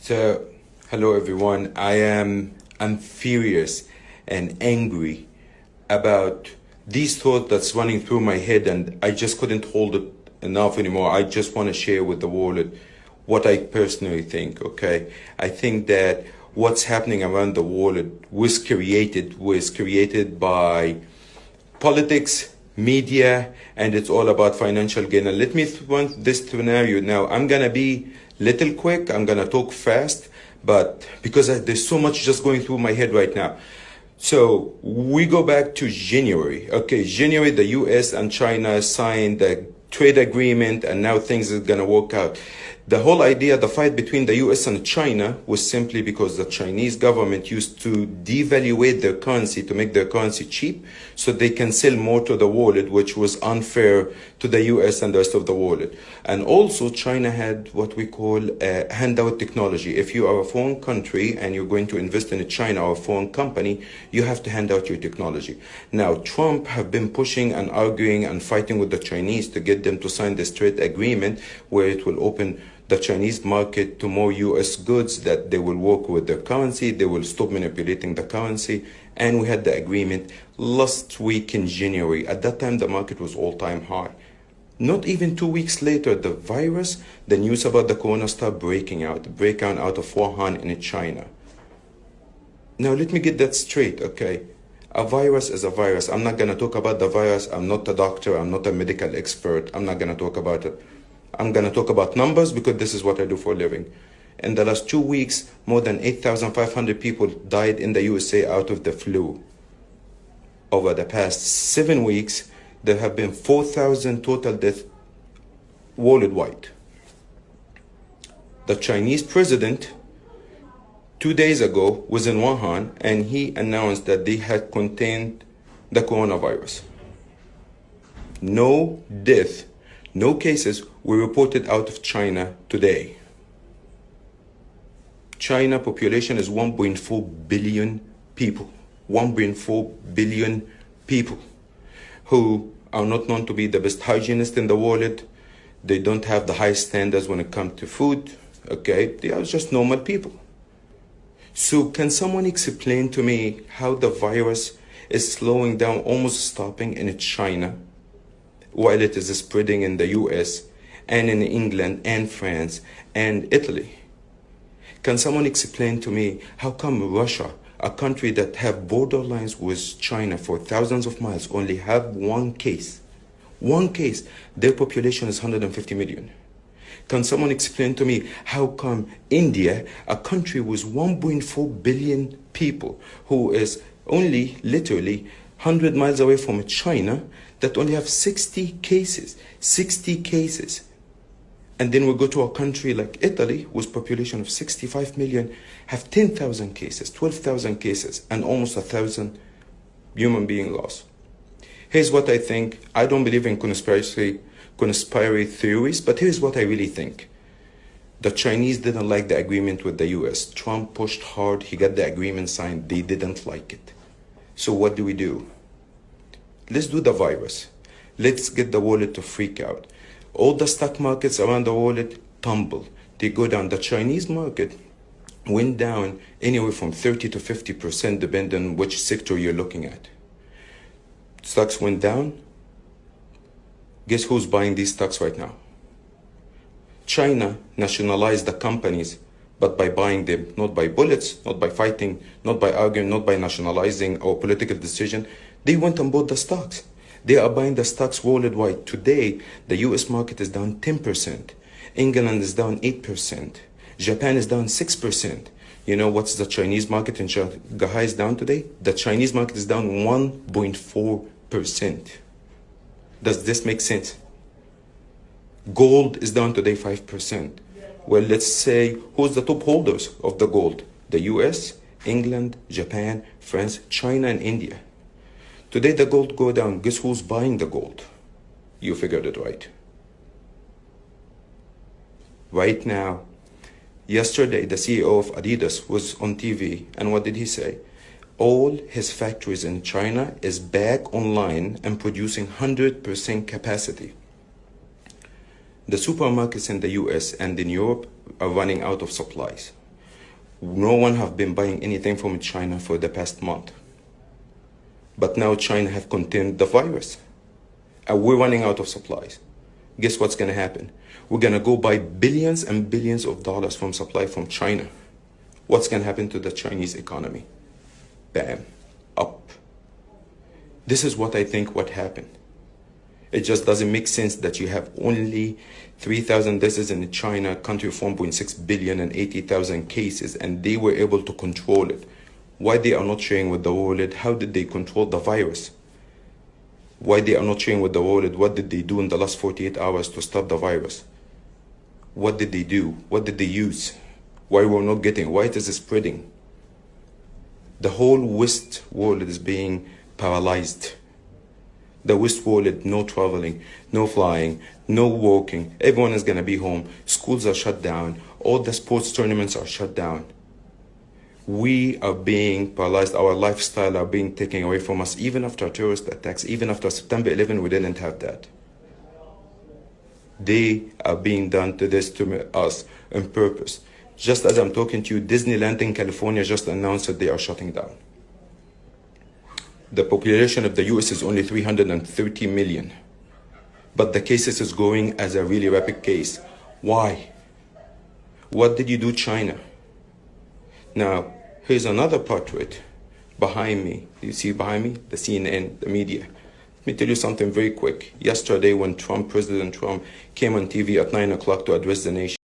So, hello everyone. I'm furious and angry about these thoughts that's running through my head, and I just couldn't hold it enough anymore. I just want to share with the world what I personally think. Okay, I think that what's happening around the world was created by politics, media, and it's all about financial gain. And let me run this scenario now. I'm gonna be little quick. I'm gonna talk fast, but because there's so much just going through my head right now. So we go back to January. Okay, January, the U.S. and China signed the trade agreement, and now things are gonna work out. The whole idea, the fight between the US and China was simply because the Chinese government used to devaluate their currency to make their currency cheap so they can sell more to the world, which was unfair to the US and the rest of the world. And also China had what we call handout technology. If you are a foreign country and you're going to invest in a China or a foreign company, you have to hand out your technology. Now, Trump have been pushing and arguing and fighting with the Chinese to get them to sign this trade agreement where it will open the Chinese market to more US goods, that they will work with their currency, they will stop manipulating the currency. And we had the agreement last week in January. At that time, the market was all-time high. Not even 2 weeks later, the news about the Corona started breaking out of Wuhan in China. Now, let me get that straight, okay? A virus is a virus. I'm not going to talk about the virus. I'm not a doctor. I'm not a medical expert. I'm not going to talk about it. I'm going to talk about numbers because this is what I do for a living. In the last 2 weeks, more than 8,500 people died in the USA out of the flu. Over the past 7 weeks, there have been 4,000 total deaths worldwide. The Chinese president 2 days ago was in Wuhan, and he announced that they had contained the coronavirus. No death, no cases were reported out of China today. China population is 1.4 billion people. 1.4 billion people who are not known to be the best hygienists in the world. They don't have the highest standards when it comes to food. Okay, they are just normal people. So can someone explain to me how the virus is slowing down, almost stopping in China, while it is spreading in the US and in England and France and Italy? Can someone explain to me how come Russia, a country that have borderlines with China for thousands of miles, only have one case? One case. Their population is 150 million. Can someone explain to me how come India, a country with 1.4 billion people, who is only literally 100 miles away from China, that only have 60 cases? 60 cases. And then we go to a country like Italy, with population of 65 million, have 10,000 cases, 12,000 cases, and almost 1,000 human being lost. Here's what I think. I don't believe in conspiracy theories, but here's what I really think. The Chinese didn't like the agreement with the US. Trump pushed hard. He got the agreement signed. They didn't like it. So what do? Let's do the virus. Let's get the world to freak out. All the stock markets around the world tumble. They go down. The Chinese market went down anywhere from 30 to 50%, depending on which sector you're looking at. Stocks went down. Guess who's buying these stocks right now? China nationalized the companies, but by buying them, not by bullets, not by fighting, not by arguing, not by nationalizing or political decision. They went and bought the stocks. They are buying the stocks worldwide. Today, the US market is down 10%. England is down 8%. Japan is down 6%. You know what's the Chinese market in Shanghai is down today? The Chinese market is down 1.4%. Does this make sense? Gold is down today 5%. Well, let's say, who's the top holders of the gold? The US, England, Japan, France, China, and India. Today the gold go down. Guess who's buying the gold? You figured it right. Right now, yesterday the CEO of Adidas was on TV, and what did he say? All his factories in China is back online and producing 100% capacity. The supermarkets in the US and in Europe are running out of supplies. No one have been buying anything from China for the past month. But now China have contained the virus. And we're running out of supplies. Guess what's going to happen? We're going to go buy billions and billions of dollars from supply from China. What's going to happen to the Chinese economy? Bam. Up. This is what I think what happened. It just doesn't make sense that you have only 3,000 deaths in China, a country of 1.6 billion and 80,000 cases, and they were able to control it. Why they are not sharing with the world? How did they control the virus? Why they are not sharing with the world? What did they do in the last 48 hours to stop the virus? What did they do? What did they use? Why we're not getting? Why it is spreading? The whole West world is being paralyzed. The West world, no traveling, no flying, no walking. Everyone is going to be home. Schools are shut down. All the sports tournaments are shut down. We are being paralyzed. Our lifestyle are being taken away from us. Even after terrorist attacks, even after September 11, we didn't have that. They are being done to this to us on purpose. Just as I'm talking to you, Disneyland in California just announced that they are shutting down. The population of the US is only 330 million. But the cases is growing as a really rapid case. Why? What did you do, China? Now, here's another part to it. Behind me, you see behind me? The CNN, the media. Let me tell you something very quick. Yesterday when President Trump came on TV at 9 o'clock to address the nation,